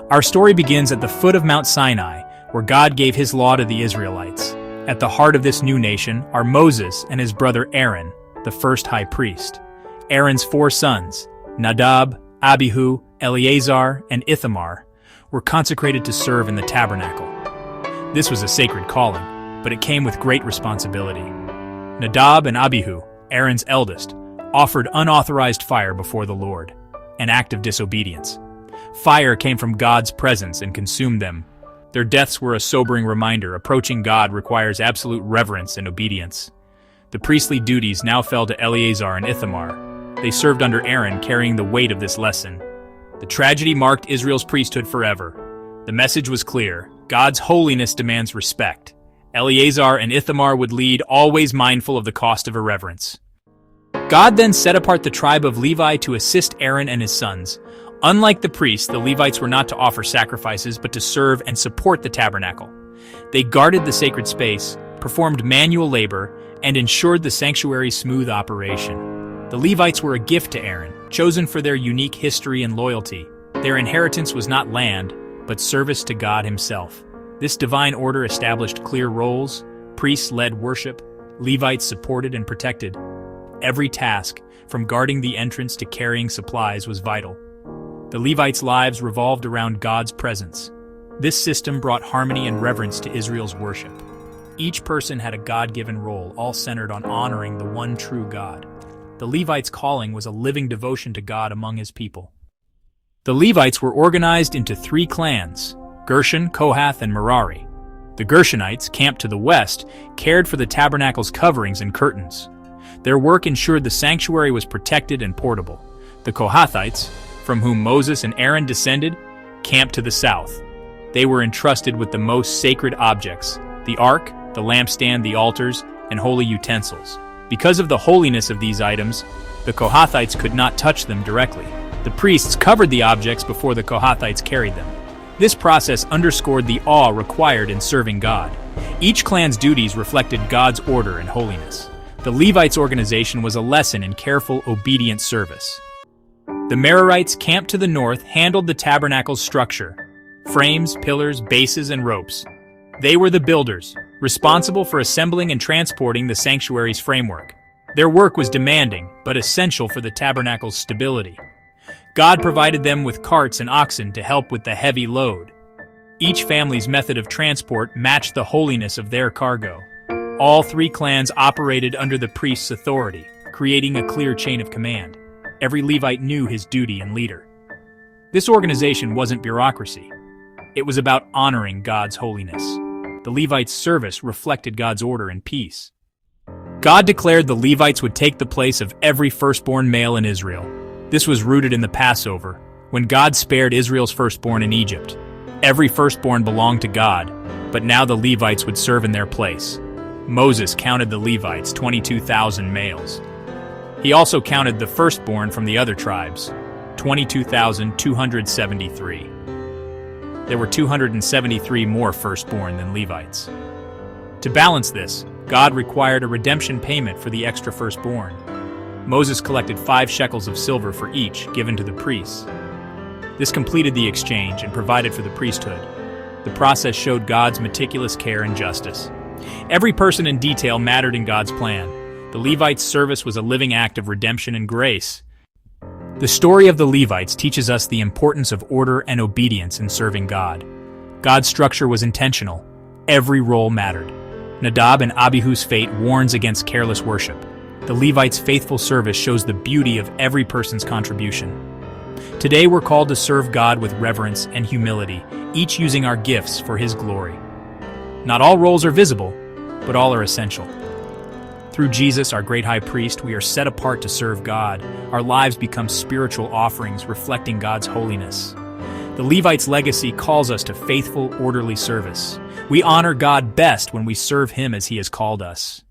Our story begins at the foot of Mount Sinai, where God gave his law to the Israelites. At the heart of this new nation are Moses and his brother Aaron, the first high priest. Aaron's 4 sons, Nadab, Abihu, Eleazar, and Ithamar, were consecrated to serve in the tabernacle. This was a sacred calling, but it came with great responsibility. Nadab and Abihu, Aaron's eldest, offered unauthorized fire before the Lord, an act of disobedience. Fire came from God's presence and consumed them. Their deaths were a sobering reminder. Approaching God requires absolute reverence and obedience. The priestly duties now fell to Eleazar and Ithamar. They served under Aaron, carrying the weight of this lesson. The tragedy marked Israel's priesthood forever. The message was clear: God's holiness demands respect. Eleazar and Ithamar would lead, always mindful of the cost of irreverence. God then set apart the tribe of Levi to assist Aaron and his sons. Unlike the priests, the Levites were not to offer sacrifices, but to serve and support the tabernacle. They guarded the sacred space, performed manual labor, and ensured the sanctuary's smooth operation. The Levites were a gift to Aaron, chosen for their unique history and loyalty. Their inheritance was not land, but service to God himself. This divine order established clear roles. Priests led worship, Levites supported and protected. Every task, from guarding the entrance to carrying supplies, was vital. The Levites' lives revolved around God's presence. This system brought harmony and reverence to Israel's worship. Each person had a God-given role, all centered on honoring the one true God. The Levites' calling was a living devotion to God among his people. The Levites were organized into 3 clans: Gershon, Kohath, and Merari. The Gershonites, camped to the west, cared for the tabernacle's coverings and curtains. Their work ensured the sanctuary was protected and portable. The Kohathites, from whom Moses and Aaron descended, camped to the south. They were entrusted with the most sacred objects: the ark, the lampstand, the altars, and holy utensils. Because of the holiness of these items, the Kohathites could not touch them directly. The priests covered the objects before the Kohathites carried them. This process underscored the awe required in serving God. Each clan's duties reflected God's order and holiness. The Levites' organization was a lesson in careful, obedient service. The Merarites, camped to the north, handled the tabernacle's structure: frames, pillars, bases, and ropes. They were the builders, responsible for assembling and transporting the sanctuary's framework. Their work was demanding, but essential for the tabernacle's stability. God provided them with carts and oxen to help with the heavy load. Each family's method of transport matched the holiness of their cargo. All 3 clans operated under the priest's authority, creating a clear chain of command. Every Levite knew his duty and leader. This organization wasn't bureaucracy. It was about honoring God's holiness. The Levites' service reflected God's order and peace. God declared the Levites would take the place of every firstborn male in Israel. This was rooted in the Passover, when God spared Israel's firstborn in Egypt. Every firstborn belonged to God, but now the Levites would serve in their place. Moses counted the Levites, 22,000 males. He also counted the firstborn from the other tribes, 22,273. There were 273 more firstborn than Levites. To balance this, God required a redemption payment for the extra firstborn. Moses collected 5 shekels of silver for each, given to the priests. This completed the exchange and provided for the priesthood. The process showed God's meticulous care and justice. Every person in detail mattered in God's plan. The Levites' service was a living act of redemption and grace. The story of the Levites teaches us the importance of order and obedience in serving God. God's structure was intentional. Every role mattered. Nadab and Abihu's fate warns against careless worship. The Levites' faithful service shows the beauty of every person's contribution. Today we're called to serve God with reverence and humility, each using our gifts for His glory. Not all roles are visible, but all are essential. Through Jesus, our great high priest, we are set apart to serve God. Our lives become spiritual offerings reflecting God's holiness. The Levites' legacy calls us to faithful, orderly service. We honor God best when we serve Him as He has called us.